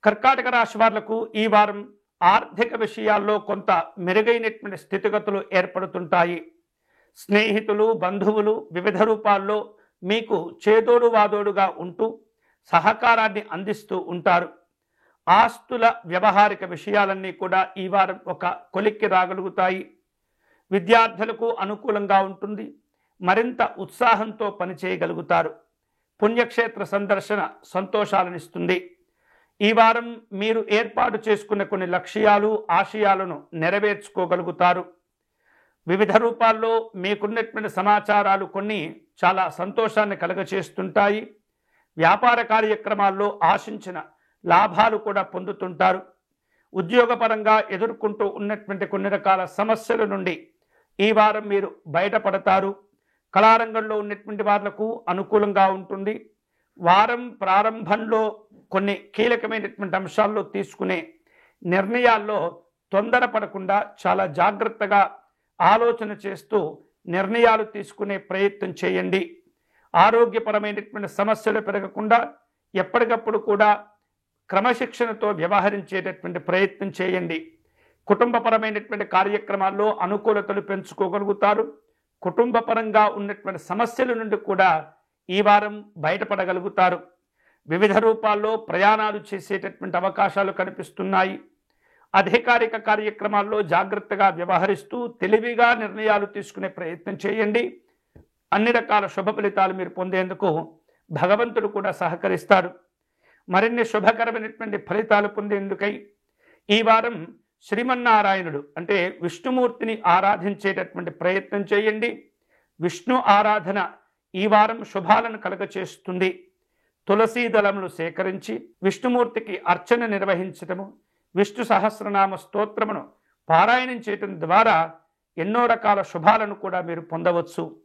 కర్కాటక రాశి వాళ్లకు ఈ వారం ఆర్థిక విషయాల్లో కొంత మెరుగైనటువంటి స్థితిగతులు ఏర్పడుతుంటాయి. స్నేహితులు, బంధువులు వివిధ రూపాల్లో మీకు చేదోడు వాదోడుగా ఉంటూ సహకారాన్ని అందిస్తూ ఉంటారు. ఆస్తుల వ్యవహారిక విషయాలన్నీ కూడా ఈ వారం ఒక కొలిక్కి రాగలుగుతాయి. విద్యార్థులకు అనుకూలంగా ఉంటుంది. మరింత ఉత్సాహంతో పనిచేయగలుగుతారు. పుణ్యక్షేత్ర సందర్శన సంతోషాలనిస్తుంది. ఈ వారం మీరు ఏర్పాటు చేసుకున్న కొన్ని లక్ష్యాలు, ఆశయాలను నెరవేర్చుకోగలుగుతారు. వివిధ రూపాల్లో మీకున్నటువంటి సమాచారాలు కొన్ని చాలా సంతోషాన్ని కలుగచేస్తుంటాయి. వ్యాపార కార్యక్రమాల్లో ఆశించిన లాభాలు కూడా పొందుతుంటారు. ఉద్యోగపరంగా ఎదుర్కొంటూ ఉన్నటువంటి కొన్ని రకాల సమస్యల నుండి ఈ వారం మీరు బయటపడతారు. కళారంగంలో ఉన్నటువంటి వాళ్లకు అనుకూలంగా ఉంటుంది. వారం ప్రారంభంలో కొన్ని కీలకమైనటువంటి అంశాల్లో తీసుకునే నిర్ణయాల్లో తొందరపడకుండా చాలా జాగ్రత్తగా ఆలోచన చేస్తూ నిర్ణయాలు తీసుకునే ప్రయత్నం చేయండి. ఆరోగ్యపరమైనటువంటి సమస్యలు పెరగకుండా ఎప్పటికప్పుడు కూడా క్రమశిక్షణతో వ్యవహరించేటటువంటి ప్రయత్నం చేయండి. కుటుంబపరమైనటువంటి కార్యక్రమాల్లో అనుకూలతలు పెంచుకోగలుగుతారు. కుటుంబపరంగా ఉన్నటువంటి సమస్యల నుండి కూడా ఈ వారం బయటపడగలుగుతారు. వివిధ రూపాల్లో ప్రయాణాలు చేసేటటువంటి అవకాశాలు కనిపిస్తున్నాయి. అధికారిక కార్యక్రమాల్లో జాగ్రత్తగా వ్యవహరిస్తూ తెలివిగా నిర్ణయాలు తీసుకునే ప్రయత్నం చేయండి. అన్ని రకాల శుభ ఫలితాలు మీరు పొందేందుకు భగవంతుడు కూడా సహకరిస్తాడు. మరిన్ని శుభకరమైనటువంటి ఫలితాలు పొందేందుకై ఈ వారం శ్రీమన్నారాయణుడు అంటే విష్ణుమూర్తిని ఆరాధించేటటువంటి ప్రయత్నం చేయండి. విష్ణు ఆరాధన ఈ వారం శుభాలను కలుగచేస్తుంది. తులసీ దళములు సేకరించి విష్ణుమూర్తికి అర్చన నిర్వహించటము, విష్ణు సహస్రనామ స్తోత్రమును పారాయణం చేయటం ద్వారా ఎన్నో రకాల శుభాలను కూడా మీరు పొందవచ్చు.